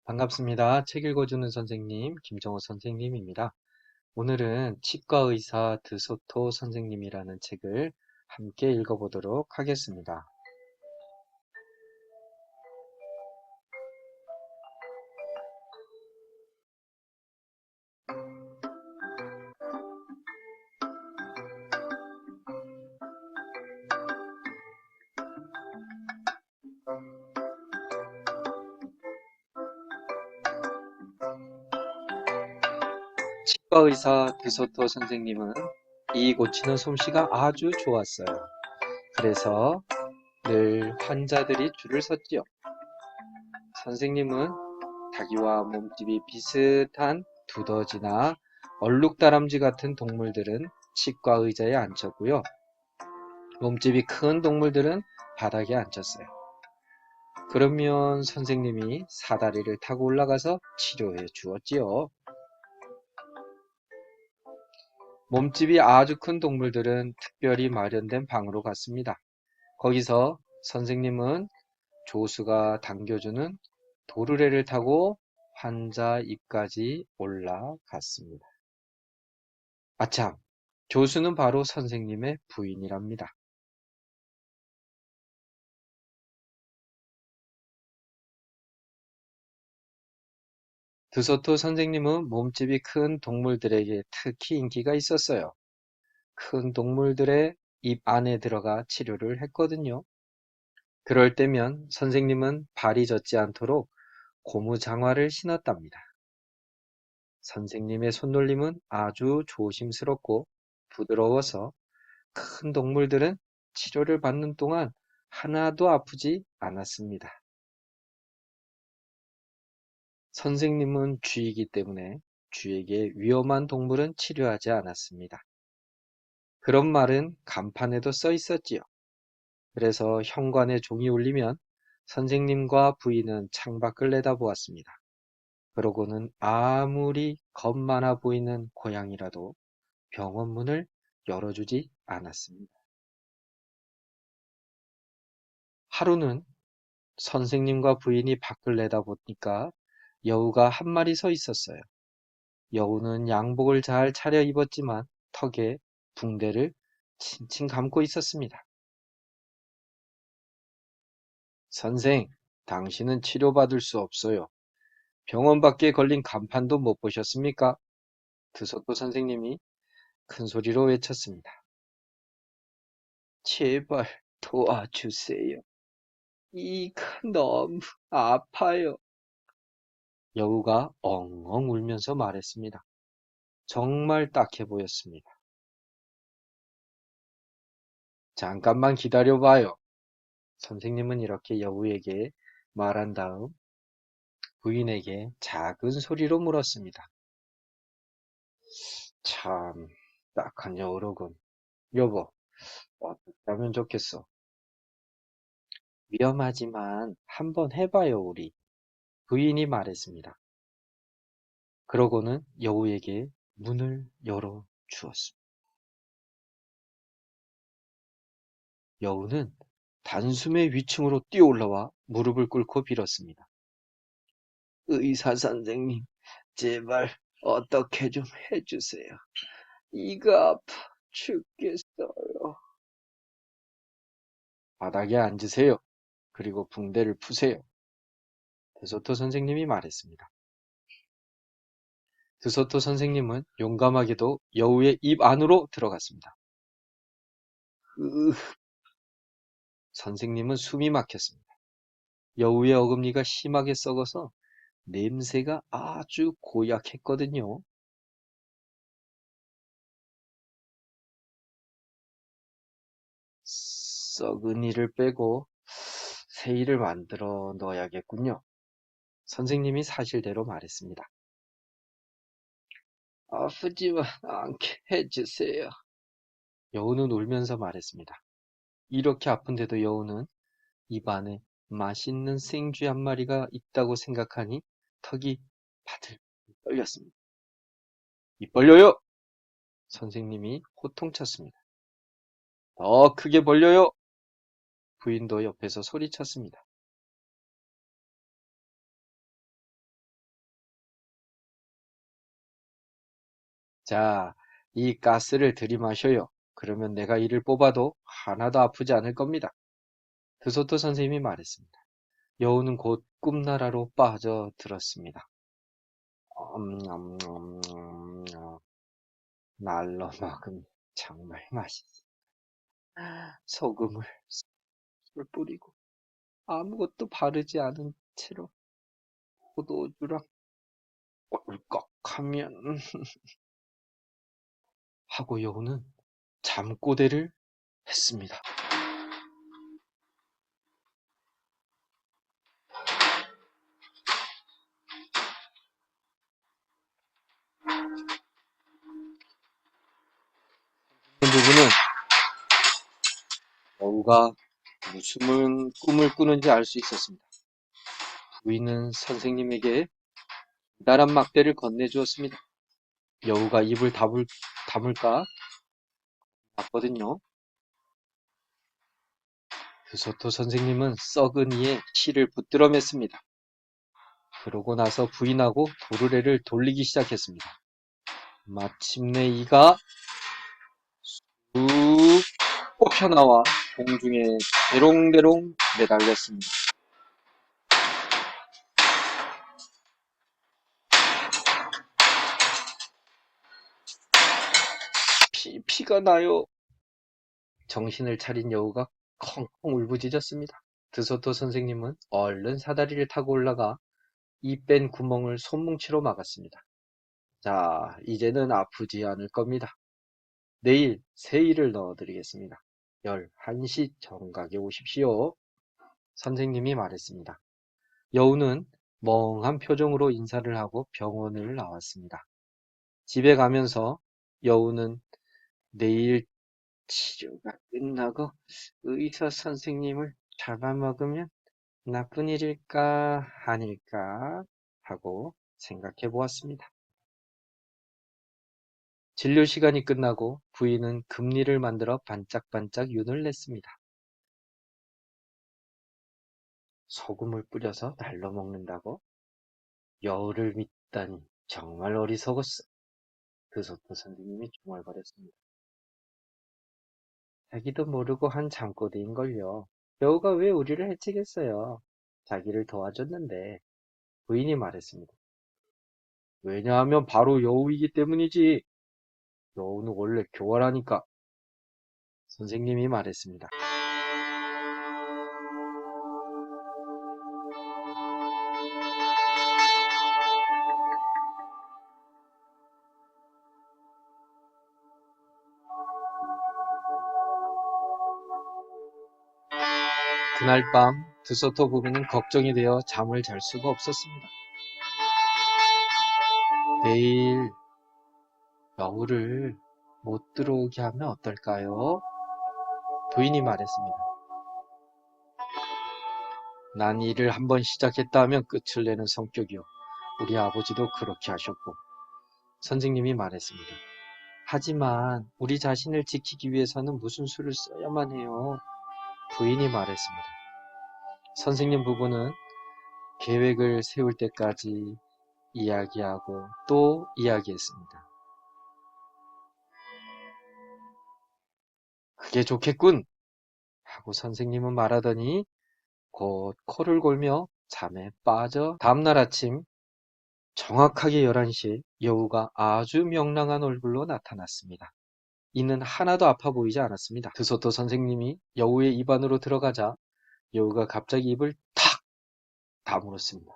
반갑습니다. 책 읽어주는 선생님, 김정호 선생님입니다. 오늘은 치과의사 드소토 선생님이라는 책을 함께 읽어보도록 하겠습니다. 치과의사 드소토 선생님은 이 고치는 솜씨가 아주 좋았어요. 그래서 늘 환자들이 줄을 섰지요. 선생님은 닭이와 몸집이 비슷한 두더지나 얼룩다람쥐 같은 동물들은 치과 의자에 앉혔고요. 몸집이 큰 동물들은 바닥에 앉혔어요. 그러면 선생님이 사다리를 타고 올라가서 치료해 주었지요. 몸집이 아주 큰 동물들은 특별히 마련된 방으로 갔습니다. 거기서 선생님은 조수가 당겨주는 도르래를 타고 환자 입까지 올라갔습니다. 아참, 조수는 바로 선생님의 부인이랍니다. 드소토 선생님은 몸집이 큰 동물들에게 특히 인기가 있었어요. 큰 동물들의 입 안에 들어가 치료를 했거든요. 그럴 때면 선생님은 발이 젖지 않도록 고무 장화를 신었답니다. 선생님의 손놀림은 아주 조심스럽고 부드러워서 큰 동물들은 치료를 받는 동안 하나도 아프지 않았습니다. 선생님은 쥐이기 때문에 쥐에게 위험한 동물은 치료하지 않았습니다. 그런 말은 간판에도 써 있었지요. 그래서 현관에 종이 울리면 선생님과 부인은 창밖을 내다보았습니다. 그러고는 아무리 겁 많아 보이는 고양이라도 병원 문을 열어주지 않았습니다. 하루는 선생님과 부인이 밖을 내다보니까 여우가 한 마리 서 있었어요. 여우는 양복을 잘 차려 입었지만 턱에 붕대를 칭칭 감고 있었습니다. 선생, 당신은 치료받을 수 없어요. 병원 밖에 걸린 간판도 못 보셨습니까? 드소토 선생님이 큰 소리로 외쳤습니다. 제발 도와주세요. 이가 너무 아파요. 여우가 엉엉 울면서 말했습니다. 정말 딱해 보였습니다. 잠깐만 기다려봐요. 선생님은 이렇게 여우에게 말한 다음 부인에게 작은 소리로 물었습니다. 참, 딱한 여우로군. 여보, 어떻게 하면 좋겠어? 위험하지만 한번 해봐요, 우리. 부인이 말했습니다. 그러고는 여우에게 문을 열어 주었습니다. 여우는 단숨에 위층으로 뛰어 올라와 무릎을 꿇고 빌었습니다. 의사 선생님, 제발 어떻게 좀 해주세요. 이가 아파 죽겠어요. 바닥에 앉으세요. 그리고 붕대를 푸세요. 드소토 선생님이 말했습니다. 드소토 선생님은 용감하게도 여우의 입 안으로 들어갔습니다. 으, 선생님은 숨이 막혔습니다. 여우의 어금니가 심하게 썩어서 냄새가 아주 고약했거든요. 썩은 이를 빼고 새 이를 만들어 넣어야겠군요. 선생님이 사실대로 말했습니다. 아프지만 않게 해주세요. 여우는 울면서 말했습니다. 이렇게 아픈데도 여우는 입 안에 맛있는 생쥐 한 마리가 있다고 생각하니 턱이 바들 떨렸습니다. 입 벌려요! 선생님이 호통쳤습니다. 더 크게 벌려요! 부인도 옆에서 소리쳤습니다. 자, 이 가스를 들이마셔요. 그러면 내가 이를 뽑아도 하나도 아프지 않을 겁니다. 드소토 선생님이 말했습니다. 여우는 곧 꿈나라로 빠져들었습니다. 날로 먹으면 정말 맛있어. 소금을 술 뿌리고 아무것도 바르지 않은 채로 포도주랑 꿀꺽하면 하고 여우는 잠꼬대를 했습니다. 이 부분은 여우가 무슨 꿈을 꾸는지 알 수 있었습니다. 부인은 선생님에게 기다란 막대를 건네주었습니다. 여우가 입을 다물까 봤거든요. 드소토 선생님은 썩은 이에 실을 붙들어 맸습니다. 그러고 나서 부인하고 도르래를 돌리기 시작했습니다. 마침내 이가 쑥 뽑혀나와 공중에 대롱대롱 매달렸습니다. 피가 나요. 정신을 차린 여우가 컹컹 울부짖었습니다. 드소토 선생님은 얼른 사다리를 타고 올라가 이 뺀 구멍을 손뭉치로 막았습니다. 자, 이제는 아프지 않을 겁니다. 내일 새일을 넣어드리겠습니다. 11시 정각에 오십시오. 선생님이 말했습니다. 여우는 멍한 표정으로 인사를 하고 병원을 나왔습니다. 집에 가면서 여우는 내일 치료가 끝나고 의사 선생님을 잡아먹으면 나쁜 일일까 아닐까 하고 생각해 보았습니다. 진료 시간이 끝나고 부인은 금리를 만들어 반짝반짝 윤을 냈습니다. 소금을 뿌려서 날로 먹는다고? 여우를 믿다니 정말 어리석었어. 드소토 선생님이 중얼거렸습니다. 자기도 모르고 한 잠꼬대인걸요. 여우가 왜 우리를 해치겠어요? 자기를 도와줬는데 부인이 말했습니다. 왜냐하면 바로 여우이기 때문이지. 여우는 원래 교활하니까. 선생님이 말했습니다. 그날 밤 드소토 부부는 걱정이 되어 잠을 잘 수가 없었습니다. 내일 여우를 못 들어오게 하면 어떨까요? 부인이 말했습니다. 난 일을 한번 시작했다 하면 끝을 내는 성격이요. 우리 아버지도 그렇게 하셨고. 선생님이 말했습니다. 하지만 우리 자신을 지키기 위해서는 무슨 수를 써야만 해요. 부인이 말했습니다. 선생님 부부는 계획을 세울 때까지 이야기하고 또 이야기했습니다. 그게 좋겠군! 하고 선생님은 말하더니 곧 코를 골며 잠에 빠져 다음날 아침 정확하게 11시 여우가 아주 명랑한 얼굴로 나타났습니다. 이는 하나도 아파 보이지 않았습니다. 드소토 선생님이 여우의 입 안으로 들어가자 여우가 갑자기 입을 탁 다물었습니다.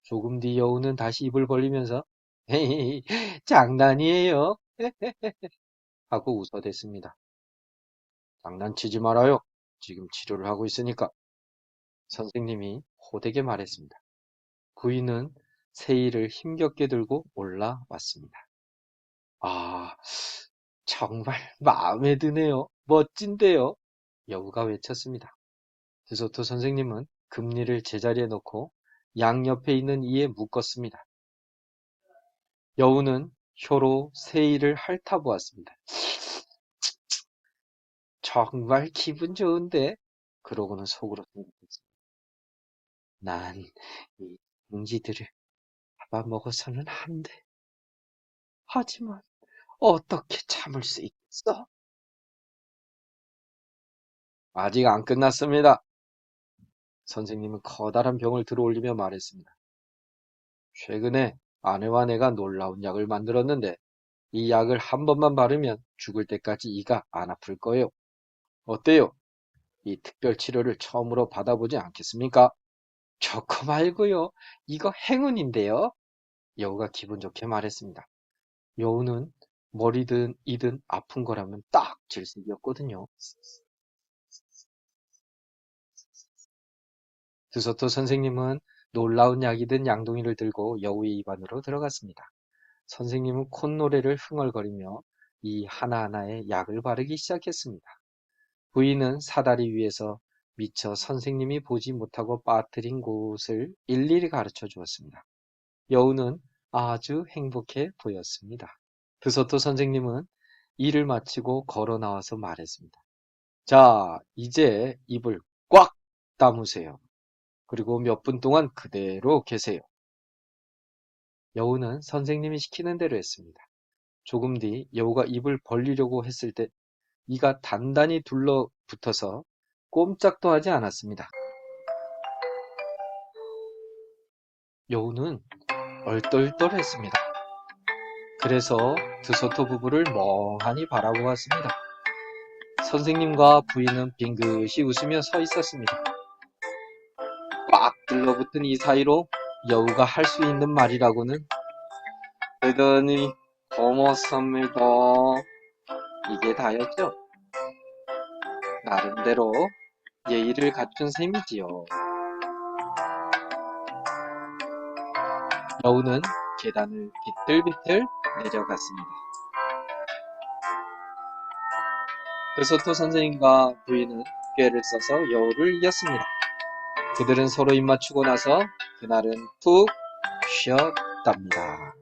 조금 뒤 여우는 다시 입을 벌리면서 헤헤 장난이에요 하고 웃어댔습니다. 장난치지 말아요. 지금 치료를 하고 있으니까. 선생님이 호되게 말했습니다. 부인은 세일을 힘겹게 들고 올라왔습니다. 아, 정말 마음에 드네요. 멋진데요. 여우가 외쳤습니다. 드소토 선생님은 금리를 제자리에 놓고 양옆에 있는 이에 묶었습니다. 여우는 혀로 세일을 핥아보았습니다. 정말 기분 좋은데? 그러고는 속으로 생각했습니다. 난 이 둥지들을 잡아먹어서는 안 돼. 하지만 어떻게 참을 수 있겠어? 아직 안 끝났습니다. 선생님은 커다란 병을 들어올리며 말했습니다. 최근에 아내와 내가 놀라운 약을 만들었는데 이 약을 한 번만 바르면 죽을 때까지 이가 안 아플 거예요. 어때요? 이 특별 치료를 처음으로 받아보지 않겠습니까? 좋고 말고요. 이거 행운인데요. 여우가 기분 좋게 말했습니다. 여우는 머리든 이든 아픈 거라면 딱 질색이었거든요. 드소토 선생님은 놀라운 약이 든 양동이를 들고 여우의 입 안으로 들어갔습니다. 선생님은 콧노래를 흥얼거리며 이 하나하나에 약을 바르기 시작했습니다. 부인은 사다리 위에서 미처 선생님이 보지 못하고 빠뜨린 곳을 일일이 가르쳐 주었습니다. 여우는 아주 행복해 보였습니다. 드소토 선생님은 일을 마치고 걸어 나와서 말했습니다. 자, 이제 입을 꽉 다무세요. 그리고 몇 분 동안 그대로 계세요. 여우는 선생님이 시키는 대로 했습니다. 조금 뒤 여우가 입을 벌리려고 했을 때 이가 단단히 둘러붙어서 꼼짝도 하지 않았습니다. 여우는 얼떨떨했습니다. 그래서 드소토 부부를 멍하니 바라보았습니다. 선생님과 부인은 빙긋이 웃으며 서 있었습니다. 꽉 들러붙은 이 사이로 여우가 할 수 있는 말이라고는 대단히 고맙습니다. 이게 다였죠. 나름대로 예의를 갖춘 셈이지요. 여우는 계단을 비틀비틀 내려갔습니다. 드소토 선생님과 부인은 꾀를 써서 여우를 이겼습니다. 그들은 서로 입맞추고 나서 그날은 푹 쉬었답니다.